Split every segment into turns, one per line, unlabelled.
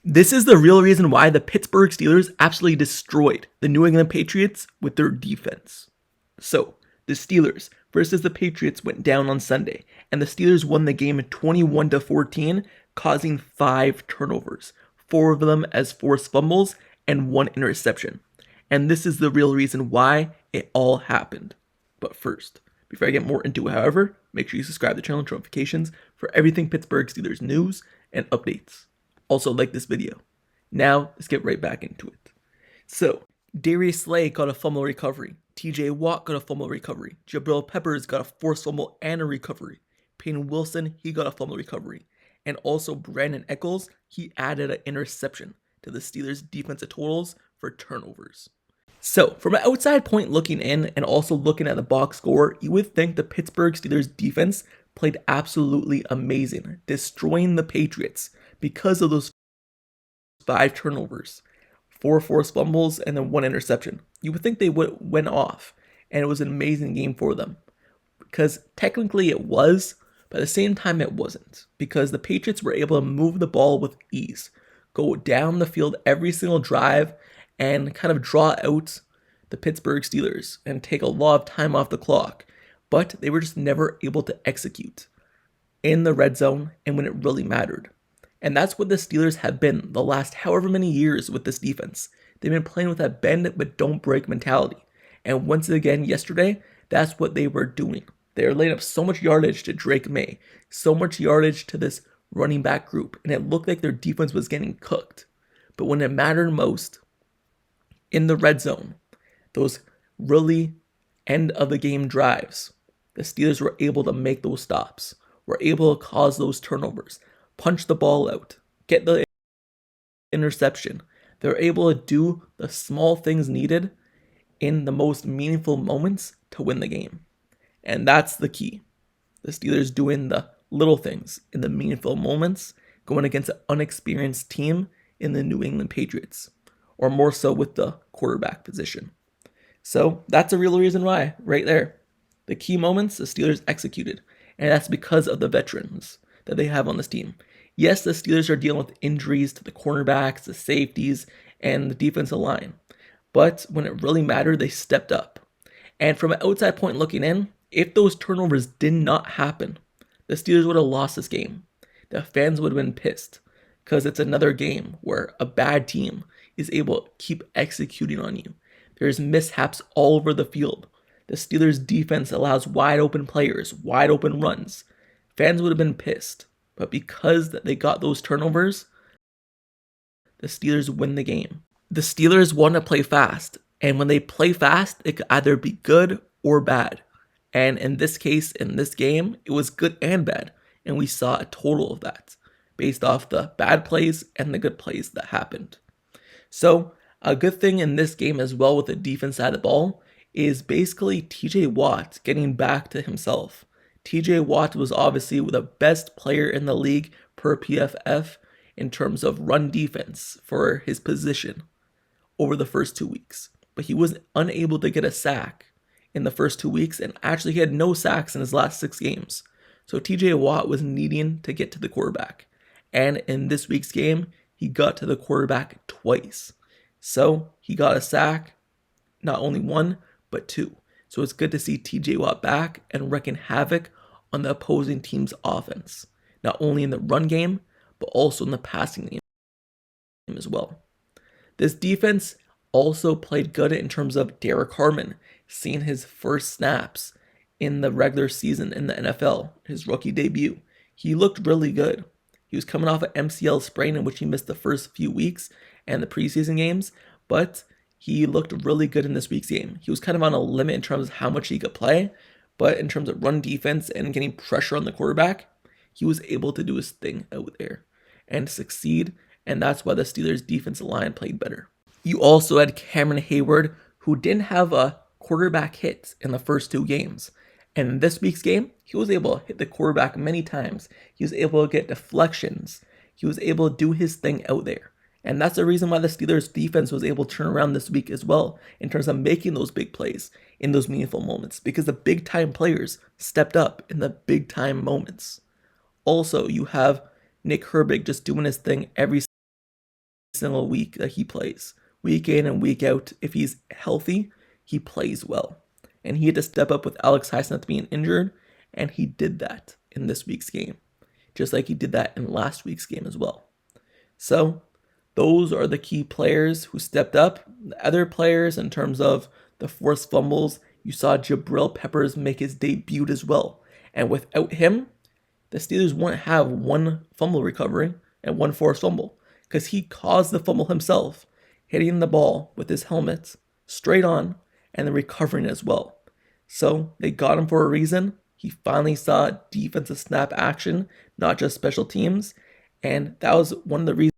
This is the real reason why the Pittsburgh Steelers absolutely destroyed the New England Patriots with their defense. So, the Steelers versus the Patriots went down on Sunday, and the Steelers won the game 21-14, causing 5 turnovers, 4 of them as forced fumbles and 1 interception. And this is the real reason why it all happened. But first, before I get more into it, however, make sure you subscribe to the channel and turn notifications for everything Pittsburgh Steelers news and updates. Also, like this video. Now, let's get right back into it. So, Darius Slay got a fumble recovery. TJ Watt got a fumble recovery. Jabril Peppers got a forced fumble and a recovery. Payne Wilson, he got a fumble recovery. And also, Brandon Echols, he added an interception to the Steelers' defensive totals for turnovers. So, from an outside point looking in and also looking at the box score, you would think the Pittsburgh Steelers defense played absolutely amazing, destroying the Patriots because of those 5 turnovers, 4 forced fumbles, and then 1 interception. You would think they would went off, and it was an amazing game for them. Because technically it was, but at the same time it wasn't. Because the Patriots were able to move the ball with ease, go down the field every single drive, and kind of draw out the Pittsburgh Steelers and take a lot of time off the clock. But they were just never able to execute in the red zone and when it really mattered. And that's what the Steelers have been the last however many years with this defense. They've been playing with that bend but don't break mentality. And once again yesterday, that's what they were doing. They were laying up so much yardage to Drake May, so much yardage to this running back group, and it looked like their defense was getting cooked. But when it mattered most, in the red zone, those really end of the game drives, the Steelers were able to make those stops, were able to cause those turnovers, punch the ball out, get the interception. They're able to do the small things needed in the most meaningful moments to win the game. And that's the key. The Steelers doing the little things in the meaningful moments, going against an unexperienced team in the New England Patriots, or more so with the quarterback position. So that's a real reason why, right there. The key moments, the Steelers executed, and that's because of the veterans that they have on this team. Yes, the Steelers are dealing with injuries to the cornerbacks, the safeties, and the defensive line. But when it really mattered, they stepped up. And from an outside point looking in, if those turnovers did not happen, the Steelers would have lost this game. The fans would have been pissed because it's another game where a bad team is able to keep executing on you. There's mishaps all over the field. The Steelers' defense allows wide open players, wide open runs. Fans would have been pissed. But because they got those turnovers, the Steelers win the game. The Steelers want to play fast. And when they play fast, it could either be good or bad. And in this case, in this game, it was good and bad. And we saw a total of that based off the bad plays and the good plays that happened. So a good thing in this game as well with the defense side of the ball is basically TJ Watt getting back to himself. TJ Watt was obviously the best player in the league per PFF in terms of run defense for his position over the first 2 weeks. But he was unable to get a sack in the first 2 weeks, and actually he had no sacks in his last 6 games. So TJ Watt was needing to get to the quarterback. And in this week's game, he got to the quarterback twice. So he got a sack, not only 1, but 2. So it's good to see TJ Watt back and wreaking havoc on the opposing team's offense, not only in the run game, but also in the passing game as well. This defense also played good in terms of Derek Harmon seeing his first snaps in the regular season in the NFL, his rookie debut. He looked really good. He was coming off an MCL sprain in which he missed the first few weeks and the preseason games, but he looked really good in this week's game. He was kind of on a limit in terms of how much he could play, but in terms of run defense and getting pressure on the quarterback, he was able to do his thing out there and succeed, and that's why the Steelers' defensive line played better. You also had Cameron Hayward, who didn't have a quarterback hit in the first 2 games. And in this week's game, he was able to hit the quarterback many times. He was able to get deflections. He was able to do his thing out there. And that's the reason why the Steelers defense was able to turn around this week as well in terms of making those big plays in those meaningful moments, because the big time players stepped up in the big time moments. Also, you have Nick Herbig just doing his thing every single week that he plays. Week in and week out, if he's healthy, he plays well. And he had to step up with Alex Highsmith being injured, and he did that in this week's game, just like he did that in last week's game as well. So those are the key players who stepped up. The other players, in terms of the forced fumbles, you saw Jabril Peppers make his debut as well. And without him, the Steelers wouldn't have one fumble recovery and one forced fumble, because he caused the fumble himself, hitting the ball with his helmet straight on and then recovering as well. So they got him for a reason. He finally saw defensive snap action, not just special teams. And that was one of the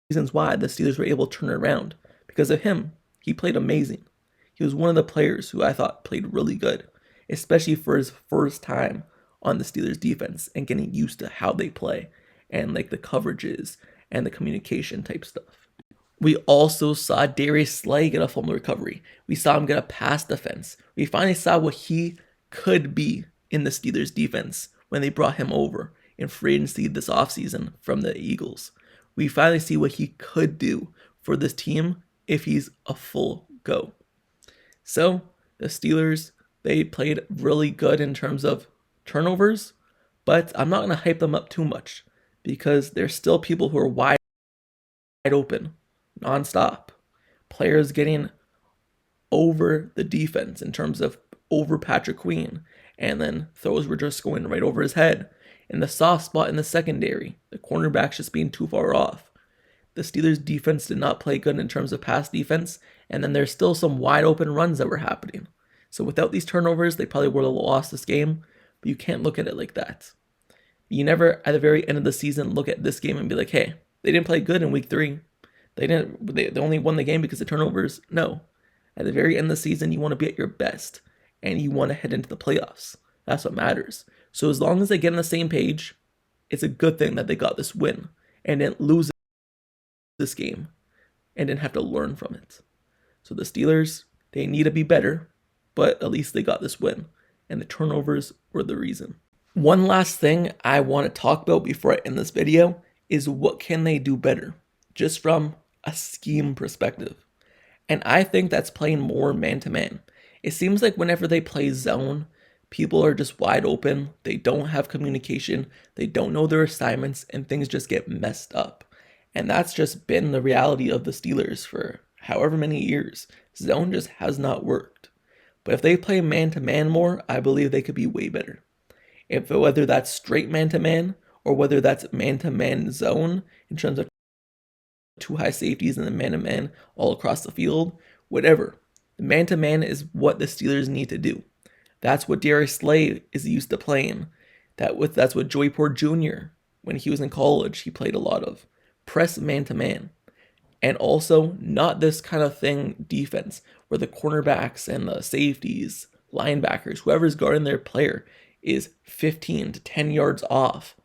reasons why the Steelers were able to turn it around. Because of him, he played amazing. He was one of the players who I thought played really good, especially for his first time on the Steelers defense and getting used to how they play and like the coverages and the communication type stuff. We also saw Darius Slay get a fumble recovery. We saw him get a pass defense. We finally saw what he could be in the Steelers defense when they brought him over in free agency this offseason from the Eagles. We finally see what he could do for this team if he's a full go. So the Steelers, they played really good in terms of turnovers, but I'm not going to hype them up too much because there's still people who are wide open, nonstop. Players getting over the defense in terms of over Patrick Queen, and then throws were just going right over his head. In the soft spot in the secondary, the cornerbacks just being too far off. The Steelers defense did not play good in terms of pass defense, and then there's still some wide open runs that were happening. So without these turnovers, they probably would have lost this game, but you can't look at it like that. You never, at the very end of the season, look at this game and be like, hey, they didn't play good in week 3. They only won the game because of turnovers. No. At the very end of the season, you want to be at your best, and you want to head into the playoffs. That's what matters. So as long as they get on the same page, it's a good thing that they got this win and didn't lose this game and didn't have to learn from it. So the Steelers, they need to be better, but at least they got this win, and the turnovers were the reason. One last thing I want to talk about before I end this video is what can they do better, just from a scheme perspective. And I think that's playing more man-to-man. It seems like whenever they play zone, people are just wide open, they don't have communication, they don't know their assignments, and things just get messed up. And that's just been the reality of the Steelers for however many years. Zone just has not worked. But if they play man-to-man more, I believe they could be way better. Whether that's straight man-to-man, or whether that's man-to-man zone, in terms of 2 high safeties and the man-to-man all across the field, whatever. The man-to-man is what the Steelers need to do. That's what Darius Slay is used to playing. That's what Joey Porter Jr., when he was in college, he played a lot of. Press man-to-man. And also, not this kind of thing defense, where the cornerbacks and the safeties, linebackers, whoever's guarding their player is 15 to 10 yards off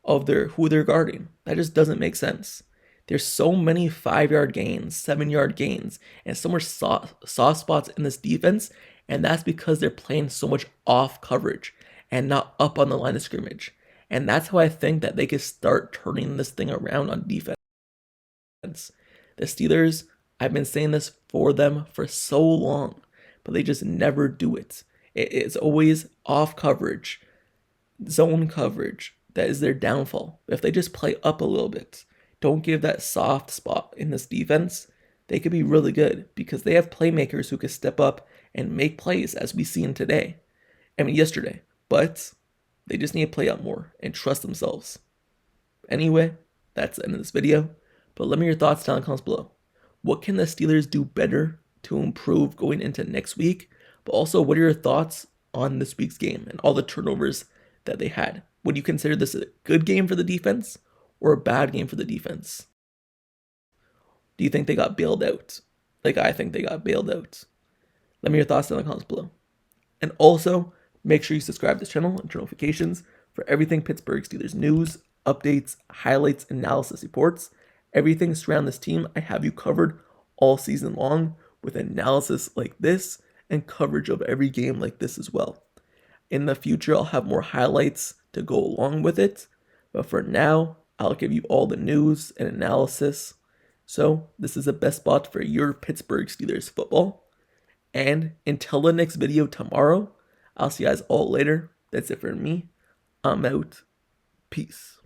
of who they're guarding. That just doesn't make sense. There's so many 5-yard gains, 7-yard gains, and so much soft spots in this defense, and that's because they're playing so much off coverage and not up on the line of scrimmage. And that's how I think that they could start turning this thing around on defense. The Steelers, I've been saying this for them for so long, but they just never do it. It's always off coverage, zone coverage. That is their downfall. If they just play up a little bit, don't give that soft spot in this defense, they could be really good because they have playmakers who could step up and make plays as we seen today. Yesterday. But they just need to play up more and trust themselves. Anyway, that's the end of this video. But let me know your thoughts down in the comments below. What can the Steelers do better to improve going into next week? But also, what are your thoughts on this week's game and all the turnovers that they had? Would you consider this a good game for the defense or a bad game for the defense? Do you think they got bailed out? Like I think they got bailed out. Let me know your thoughts down in the comments below. And also, make sure you subscribe to this channel and turn notifications for everything Pittsburgh Steelers news, updates, highlights, analysis reports. Everything surrounding this team, I have you covered all season long with analysis like this and coverage of every game like this as well. In the future, I'll have more highlights to go along with it. But for now, I'll give you all the news and analysis So this is the best spot for your Pittsburgh Steelers football. And until the next video tomorrow, I'll see you guys all later. That's it for me. I'm out. Peace.